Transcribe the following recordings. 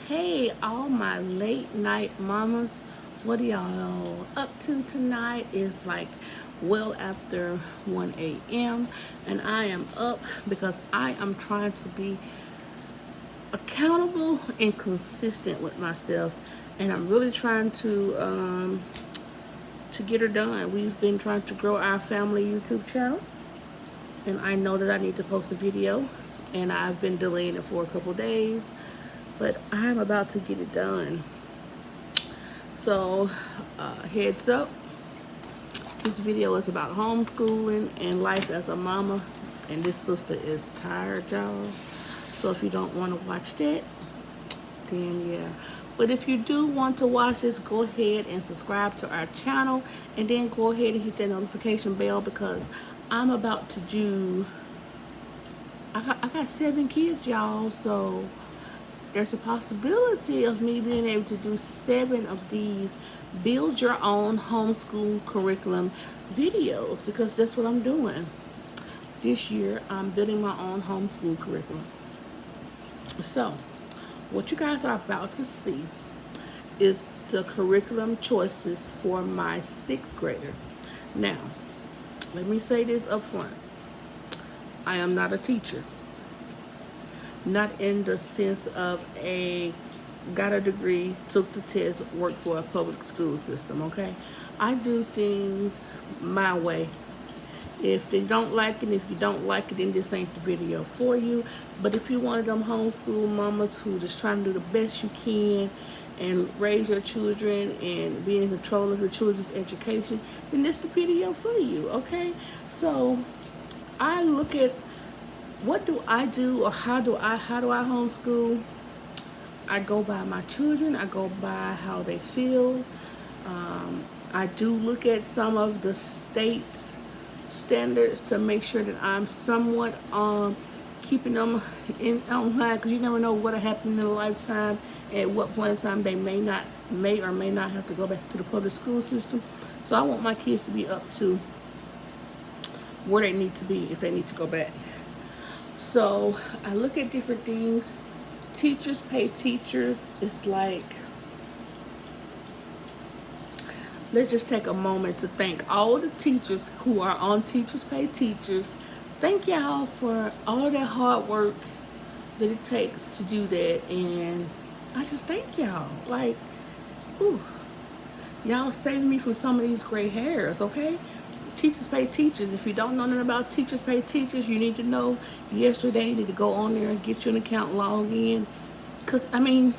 Hey, all my late night mamas, what are y'all up to tonight? It's like well after 1 a.m. and I am up because I am trying to be accountable and consistent with myself, and I'm really trying to get her done. We've been trying to grow our family YouTube channel, and I know that I need to post a video, and I've been delaying it for a couple days, but I'm about to get it done. So, heads up, this video is about homeschooling and life as a mama, and this sister is tired, y'all. So if you don't want to watch that, then yeah. But if you do want to watch this, go ahead and subscribe to our channel, and then go ahead and hit that notification bell, because I'm about to do, I got 7 kids, y'all, so there's a possibility of me being able to do 7 of these build your own homeschool curriculum videos, because that's what I'm doing. This year, I'm building my own homeschool curriculum. So, what you guys are about to see is the curriculum choices for my 6th grader. Now, let me say this up front. I am not a teacher. Not in the sense of got a degree, took the test, worked for a public school system, okay? I do things my way. If they don't like it, if you don't like it, then this ain't the video for you. But if you're one of them homeschool mamas who just trying to do the best you can and raise your children and be in control of your children's education, then this the video for you, okay? So I look at, what do I do, or how do I homeschool? I go by my children. I go by how they feel. I do look at some of the state's standards to make sure that I'm somewhat keeping them on line, because you never know what'll happen in a lifetime. At what point in time they may or may not have to go back to the public school system. So I want my kids to be up to where they need to be if they need to go back. So I look at different things. Teachers pay teachers. It's like, let's just take a moment to thank all the teachers who are on Teachers Pay Teachers. Thank y'all for all that hard work that it takes to do that. And I just thank y'all. Like, whew, y'all saving me from some of these gray hairs, okay? Teachers Pay Teachers. If you don't know nothing about Teachers Pay Teachers, you need to know yesterday. You need to go on there and get you an account, log in. Because, I mean,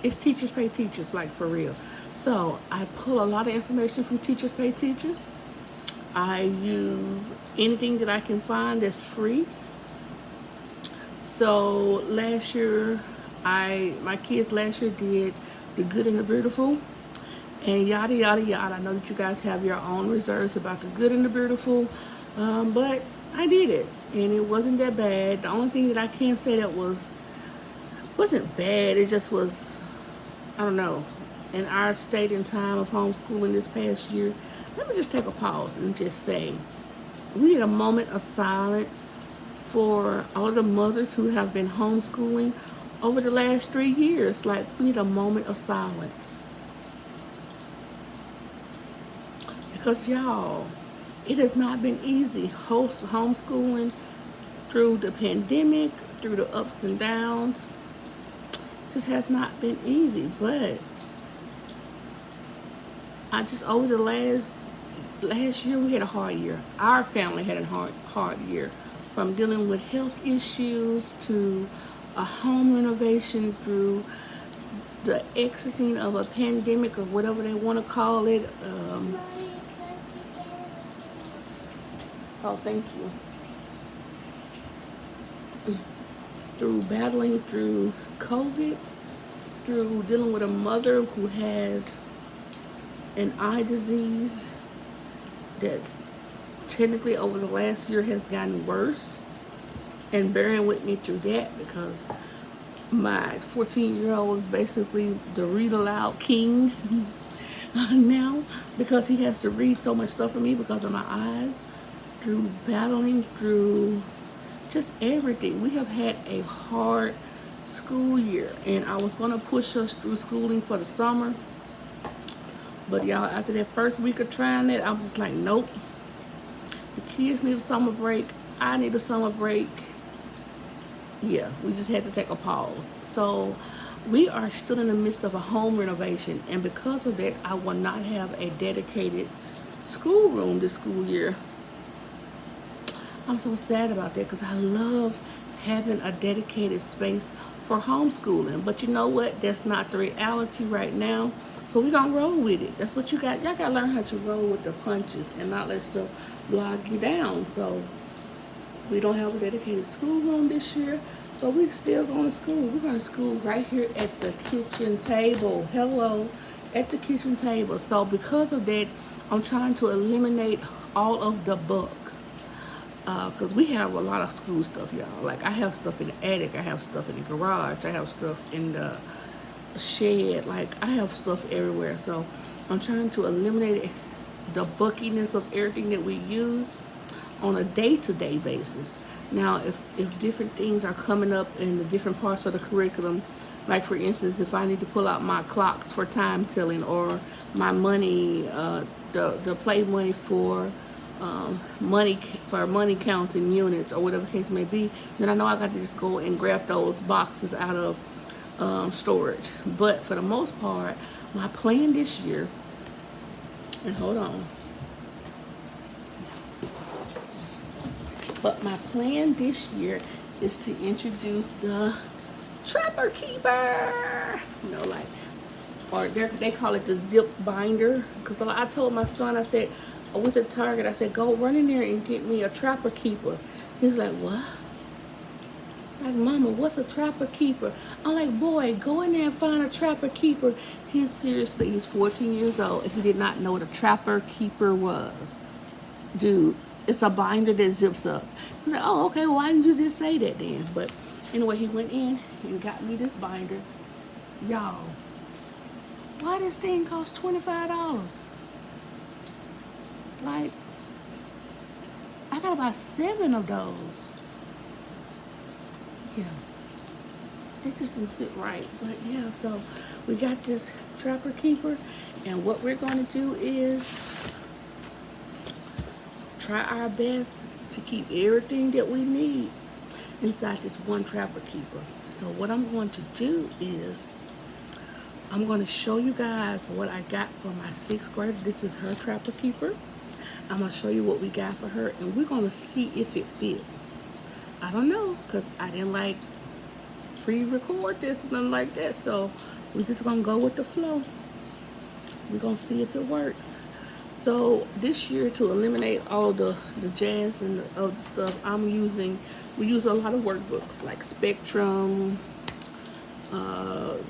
it's Teachers Pay Teachers, like, for real. So I pull a lot of information from Teachers Pay Teachers. I use anything that I can find that's free. So last year, my kids last year did The Good and the Beautiful, and yada yada yada. I know that you guys have your own reserves about The Good and the Beautiful, but I did it, and it wasn't that bad. The only thing that I can say that wasn't bad, it just was, I don't know, in our state and time of homeschooling this past year. Let me just take a pause and just say, we need a moment of silence for all the mothers who have been homeschooling over the last 3 years. Like, we need a moment of silence. Because y'all, it has not been easy homeschooling through the pandemic, through the ups and downs. It just has not been easy. But I just, over the last year, we had a hard year. Our family had a hard year, from dealing with health issues to a home renovation, through the exiting of a pandemic, or whatever they want to call it. Oh, thank you. Through battling through COVID, through dealing with a mother who has an eye disease that technically over the last year has gotten worse, and bearing with me through that, because my 14-year-old is basically the read aloud king now, because he has to read so much stuff for me because of my eyes. Through battling through just everything, we have had a hard school year, and I was gonna push us through schooling for the summer. But y'all, after that first week of trying it, I was just like, nope. The kids need a summer break. I need a summer break. Yeah, we just had to take a pause. So we are still in the midst of a home renovation, and because of that, I will not have a dedicated schoolroom this school year. I'm so sad about that because I love having a dedicated space for homeschooling. But you know what? That's not the reality right now. So we don't roll with it. That's what you got. Y'all got to learn how to roll with the punches and not let stuff log you down. So we don't have a dedicated schoolroom this year, but we still going to school. We're going to school right here at the kitchen table. Hello, at the kitchen table. So because of that, I'm trying to eliminate all of the bulk. Because we have a lot of school stuff, y'all. Like, I have stuff in the attic. I have stuff in the garage. I have stuff in the shed. Like, I have stuff everywhere. So I'm trying to eliminate the buckiness of everything that we use on a day-to-day basis. Now, if different things are coming up in the different parts of the curriculum, like for instance, if I need to pull out my clocks for time telling, or my money, the play money for money counting units, or whatever the case may be, then I know I got to just go and grab those boxes out of storage. But for the most part, my plan this year, and hold on, but my plan this year is to introduce the Trapper Keeper, you know, like, or they call it the zip binder. Because I told my son, I said, I went to Target, I said, go run in there and get me a Trapper Keeper. He's like, what? Like, Mama, what's a Trapper Keeper? I'm like, boy, go in there and find a Trapper Keeper. He's 14 years old, and he did not know what a Trapper Keeper was. Dude, it's a binder that zips up. He's like, oh, okay, why didn't you just say that then? But anyway, he went in and got me this binder. Y'all, why this thing cost $25? Like, I gotta buy 7 of those. Yeah, it just didn't sit right. But yeah, so we got this Trapper Keeper, and what we're gonna do is try our best to keep everything that we need inside this one Trapper Keeper. So what I'm going to do is I'm going to show you guys what I got for my 6th grader. This is her Trapper Keeper. I'm going to show you what we got for her, and we're going to see if it fits. I don't know, because I didn't like pre-record this and nothing like that. So we're just going to go with the flow. We're going to see if it works. So this year, to eliminate all the jazz and the other stuff, we use a lot of workbooks like Spectrum,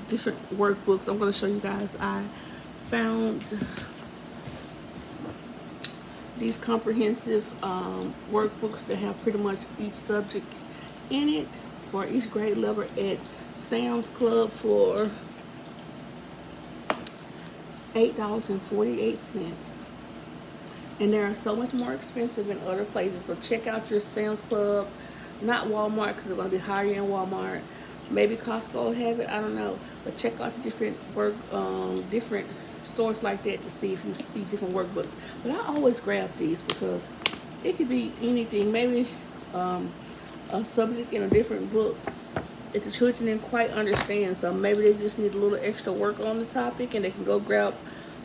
different workbooks. I'm going to show you guys. I found these comprehensive workbooks that have pretty much each subject in it for each grade level at Sam's Club for $8.48. And they are so much more expensive in other places. So check out your Sam's Club, not Walmart, because it's going to be higher in Walmart. Maybe Costco will have it, I don't know. But check out the different different stores like that to see if you see different workbooks. But I always grab these because it could be anything. Maybe a subject in a different book that the children didn't quite understand. So maybe they just need a little extra work on the topic, and they can go grab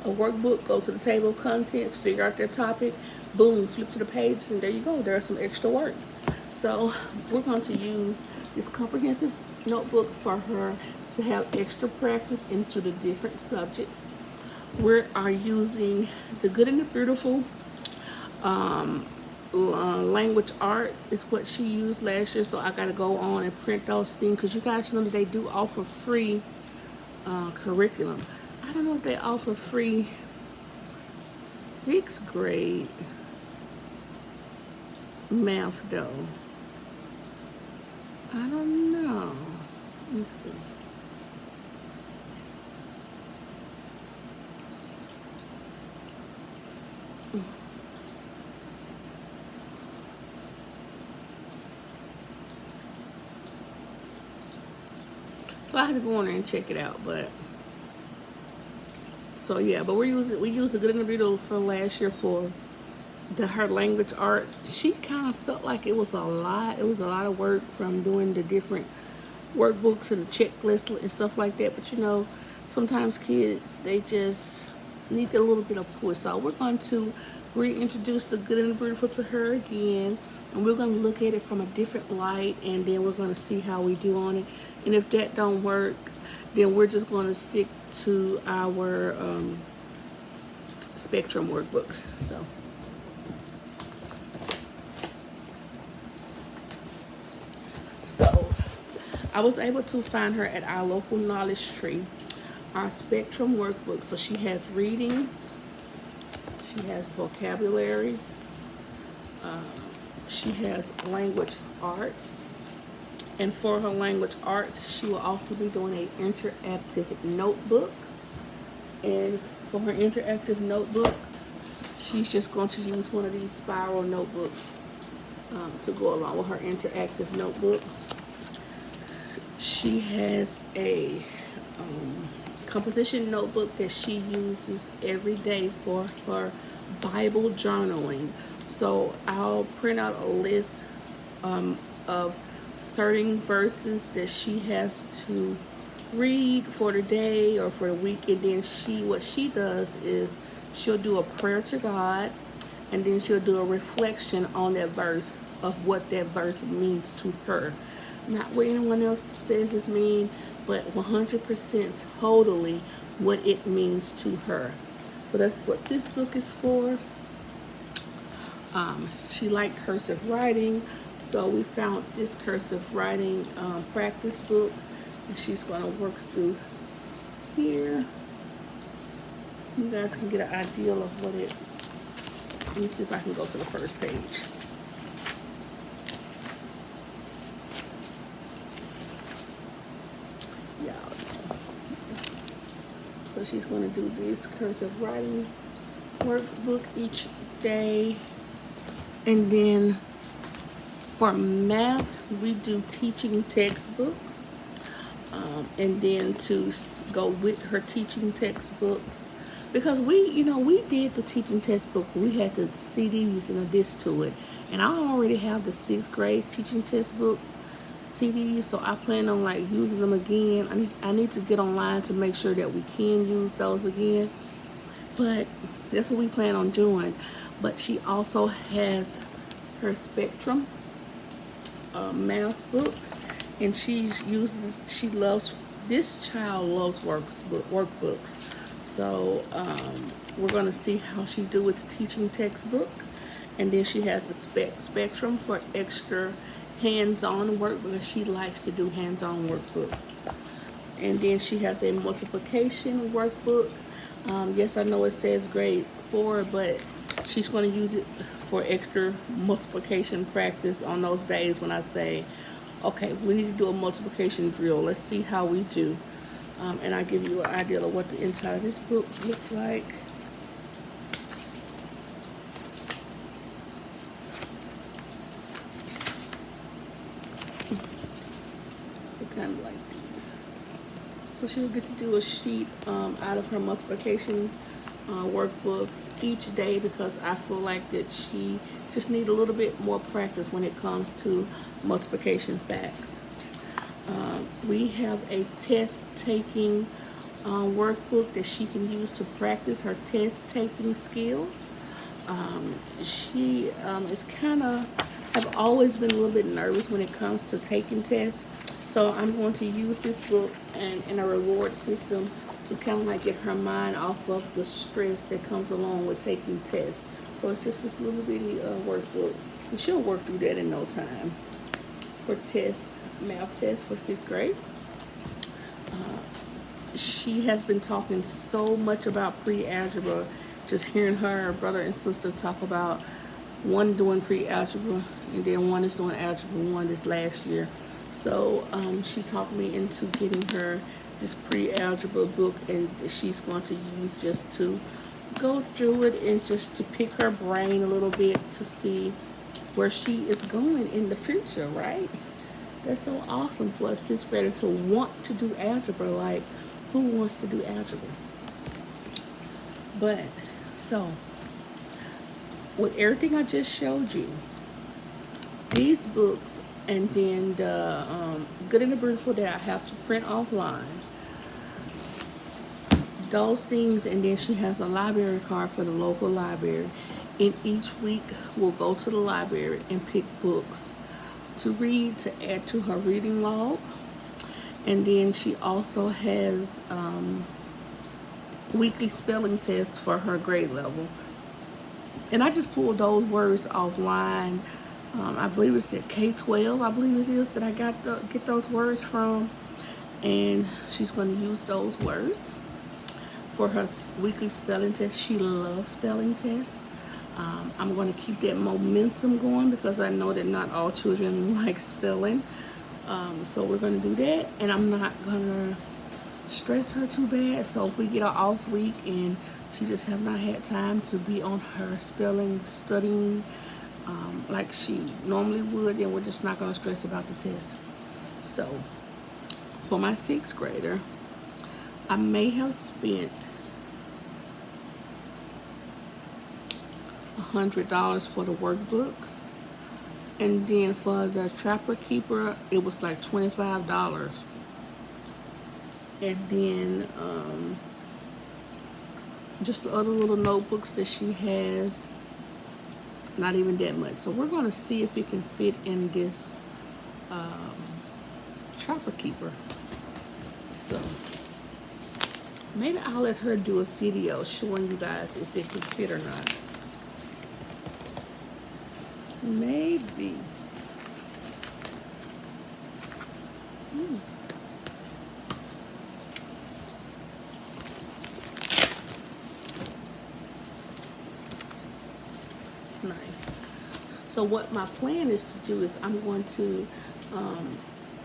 a workbook, go to the table of contents, figure out their topic, boom, flip to the page, and there you go. There's some extra work. So we're going to use this comprehensive notebook for her to have extra practice into the different subjects. We are using the Good and the Beautiful language arts is what she used last year. So I got to go on and print those things, because you guys know that they do offer free curriculum. I don't know if they offer free 6th grade math though. I don't know. Let's see. So I had to go on there and check it out. But so yeah, but we used a good individual for last year for her language arts. She kind of felt like it was a lot. It was a lot of work from doing the different workbooks and the checklist and stuff like that. But you know, sometimes kids, they just need a little bit of push. So we're going to reintroduce the good and the beautiful to her again, and we're going to look at it from a different light, and then we're going to see how we do on it. And if that don't work, then we're just going to stick to our Spectrum workbooks. So I was able to find her at our local knowledge tree, our Spectrum workbook. So she has reading, she has vocabulary, she has language arts, and for her language arts, she will also be doing an interactive notebook. And for her interactive notebook, she's just going to use one of these spiral notebooks to go along with her interactive notebook. She has a composition notebook that she uses every day for her Bible journaling. So I'll print out a list of certain verses that she has to read for the day or for the week, and then what she does is she'll do a prayer to God, and then she'll do a reflection on that verse of what that verse means to her. Not what anyone else says it means, but 100% totally what it means to her. So that's what this book is for. She liked cursive writing, so we found this cursive writing practice book, and she's going to work through here. You guys can get an idea of what it. Let me see if I can go to the first page. Yeah. So she's going to do this cursive writing workbook each day. And then for math, we do teaching textbooks. And then to go with her teaching textbooks, because we did the teaching textbook. We had the CDs and a disc to it. And I already have the 6th grade teaching textbook CDs, so I plan on like using them again. I need to get online to make sure that we can use those again. But that's what we plan on doing. But she also has her Spectrum math book, and this child loves workbooks. So we're going to see how she do with the teaching textbook. And then she has the Spectrum for extra hands-on work, because she likes to do hands-on workbook. And then she has a multiplication workbook. Yes, I know it says grade 4, but she's going to use it for extra multiplication practice on those days when I say, okay, we need to do a multiplication drill. Let's see how we do. And I'll give you an idea of what the inside of this book looks like. So kind of like these. So she'll get to do a sheet out of her multiplication workbook each day, because I feel like that she just need a little bit more practice when it comes to multiplication facts. We have a test-taking workbook that she can use to practice her test-taking skills. She is I've always been a little bit nervous when it comes to taking tests. So I'm going to use this book and in a reward system to kind of like get her mind off of the stress that comes along with taking tests. So it's just this little bitty workbook, and she'll work through that in no time. For math tests for 6th grade. She has been talking so much about pre-algebra, just hearing her brother and sister talk about one doing pre-algebra, and then one is doing algebra 1 this last year. So she talked me into getting her this pre-algebra book, and she's going to use just to go through it and just to pick her brain a little bit to see where she is going in the future, right? That's so awesome for a sixth grader to want to do algebra. Like, who wants to do algebra? But, so, with everything I just showed you, these books, and then the Good and the Beautiful that I have to print offline, those things, and then she has a library card for the local library. And each week we'll go to the library and pick books to read to add to her reading log. And then she also has weekly spelling tests for her grade level. And I just pulled those words offline. I believe it's at K-12, I believe it is, that I get those words from. And she's going to use those words for her weekly spelling test. She loves spelling tests. I'm going to keep that momentum going because I know that not all children like spelling. So we're going to do that. And I'm not going to stress her too bad. So if we get an off week and she just have not had time to be on her spelling, studying like she normally would, then we're just not going to stress about the test. So for my sixth grader, I may have spent $100 for the workbooks, and then for the Trapper Keeper it was like $25, and then just the other little notebooks that she has, not even that much. So we're going to see if it can fit in this Trapper Keeper. So maybe I'll let her do a video showing you guys if it can fit or not. Maybe. Nice. So what my plan is to do is I'm going to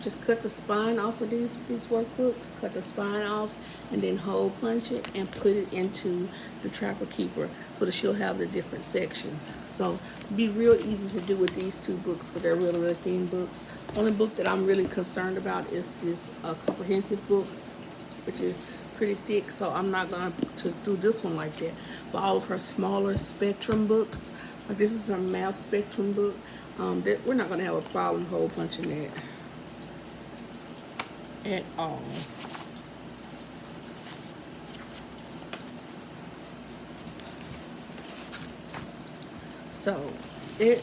just cut the spine off of these workbooks, cut the spine off, and then hole punch it and put it into the Trapper Keeper so that she'll have the different sections. So it'll be real easy to do with these two books because they're really, really thin books. Only book that I'm really concerned about is this comprehensive book, which is pretty thick, so I'm not going to do this one like that. But all of her smaller spectrum books, like this is her math spectrum book, we're not going to have a problem hole punching that at all. So this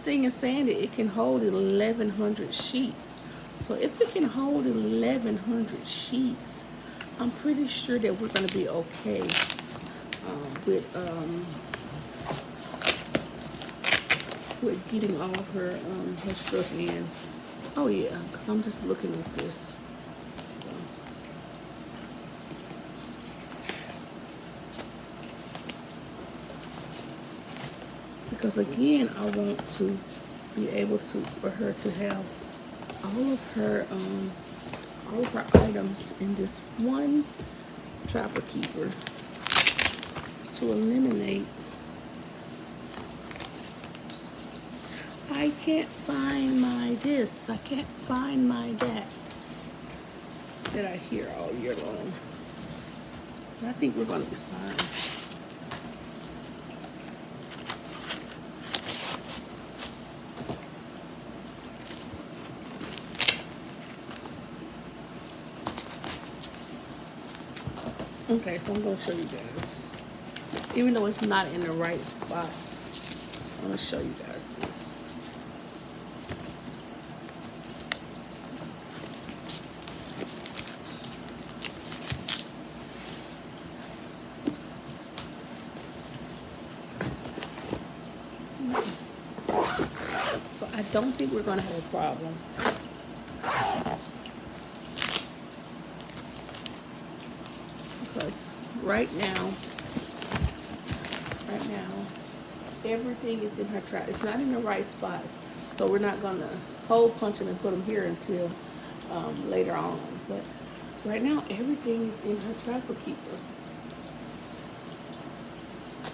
thing is saying that it can hold 1,100 sheets. So if it can hold 1,100 sheets, I'm pretty sure that we're going to be okay with getting all of her stuff in. Oh yeah, because I'm just looking at this. So. Because again, I want to be able to, for her to have all of her items in this one Trapper Keeper to eliminate. I can't find my this. I can't find my that's that I hear all year long. I think we're going to be fine. Okay, so I'm going to show you guys. Even though it's not in the right spots, I'm going to show you guys this. So I don't think we're going to have a problem. Because right now, everything is in her trap. It's not in the right spot. So we're not going to hole punch them and put them here until later on. But right now, everything is in her Trapper Keeper.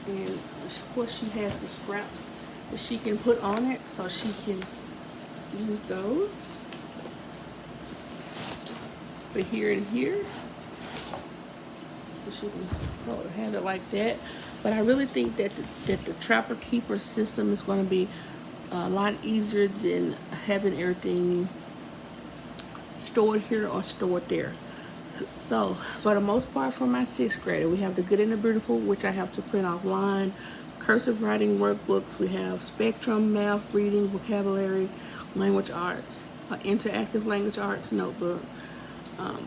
And of course, she has the scraps that she can put on it so she can use those for here and here. So she can have it like that. But I really think that the Trapper Keeper system is going to be a lot easier than having everything stored here or stored there. So for the most part, for my 6th grader, we have the Good and the Beautiful, which I have to print offline, cursive writing workbooks. We have Spectrum, math, reading, vocabulary, language arts, interactive language arts notebook.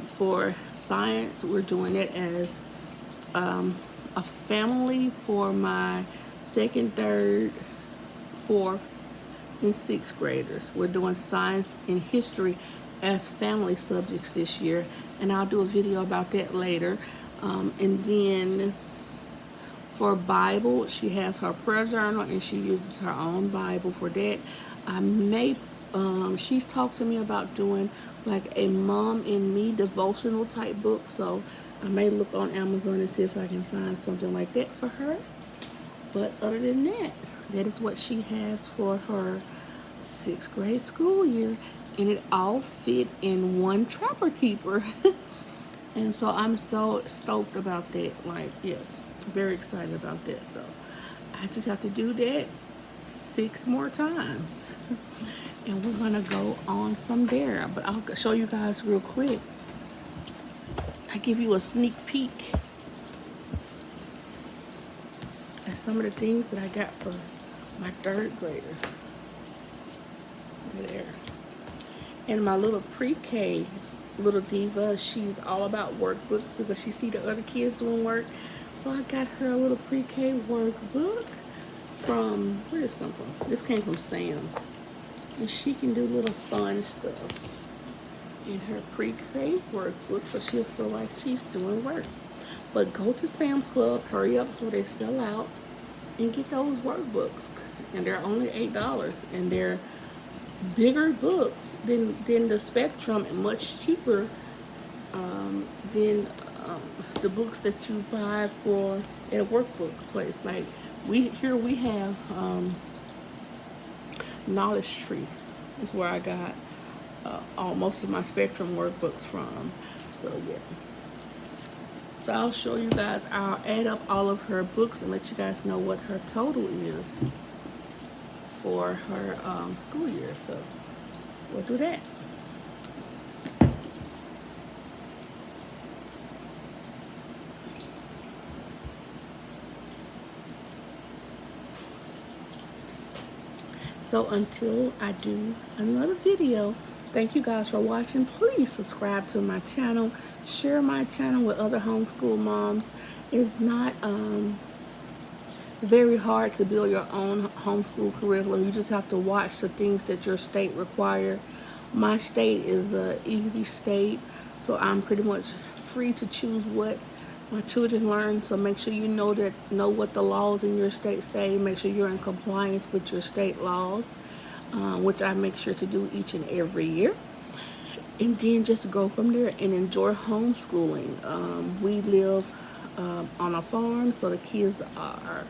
For science, we're doing it as a family for my 2nd, 3rd, 4th, and 6th graders. We're doing science and history as family subjects this year, and I'll do a video about that later. And then for Bible, she has her prayer journal and she uses her own Bible for that. I may she's talked to me about doing like a Mom and Me devotional type book, so I may look on Amazon and see if I can find something like that for her. But other than that, that is what she has for her 6th grade school year, and it all fit in one Trapper Keeper. And so I'm so stoked about that. Like, yeah, very excited about that. So I just have to do that 6 more times. And we're gonna go on from there. But I'll show you guys real quick. I give you a sneak peek at some of the things that I got for my 3rd graders. There. And my little pre-K little diva, she's all about workbooks because she see the other kids doing work. So I got her a little pre-K workbook from, where did this come from? This came from Sam's. And she can do little fun stuff in her pre-K workbook, so she'll feel like she's doing work. But go to Sam's Club, hurry up before they sell out, and get those workbooks. And they're only $8, and they're bigger books than the Spectrum and much cheaper than the books that you buy for at a workbook place. Like we have Knowledge Tree is where I got most of my Spectrum workbooks from. So yeah. So I'll show you guys, I'll add up all of her books and let you guys know what her total is for her school year. So we'll do that. So until I do another video, thank you guys for watching. Please subscribe to my channel. Share my channel with other homeschool moms. It's not very hard to build your own homeschool curriculum. You just have to watch the things that your state require. My state is an easy state, so I'm pretty much free to choose what my children learn. So make sure you know what the laws in your state say. Make sure you're in compliance with your state laws, which I make sure to do each and every year. And then just go from there and enjoy homeschooling. We live on a farm, so the kids are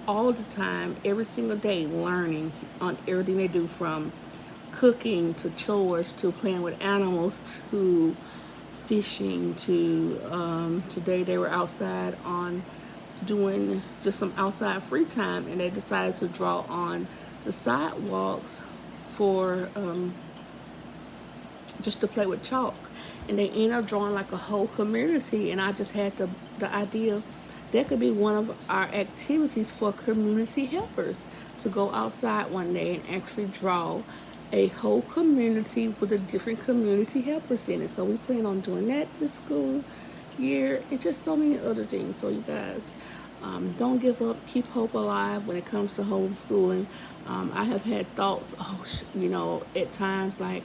all the time, every single day, learning on everything they do, from cooking to chores to playing with animals to fishing to today they were outside on doing just some outside free time, and they decided to draw on the sidewalks for just to play with chalk, and they ended up drawing like a whole community. And I just had the idea that could be one of our activities for community helpers, to go outside one day and actually draw a whole community with the different community helpers in it. So we plan on doing that this school year, and just so many other things. So you guys, don't give up, keep hope alive when it comes to homeschooling. I have had thoughts, at times like,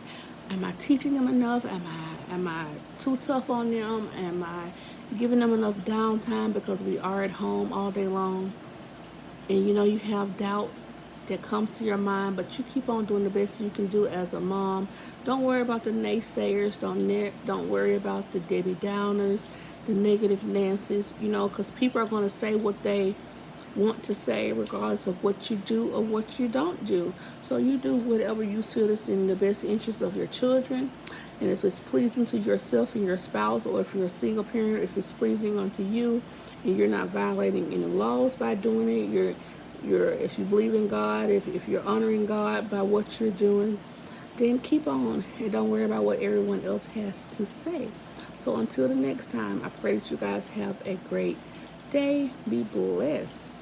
am I teaching them enough? Am I too tough on them? Am I giving them enough downtime, because we are at home all day long? And you have doubts that comes to your mind, but you keep on doing the best you can do as a mom. Don't worry about the naysayers. Don't worry about the Debbie Downers, the negative Nancy's, because people are going to say what they want to say, regardless of what you do or what you don't do. So you do whatever you feel is in the best interest of your children. And if it's pleasing to yourself and your spouse, or if you're a single parent, if it's pleasing unto you and you're not violating any laws by doing it, if you believe in God, if you're honoring God by what you're doing, then keep on and don't worry about what everyone else has to say. So until the next time, I pray that you guys have a great day. Be blessed.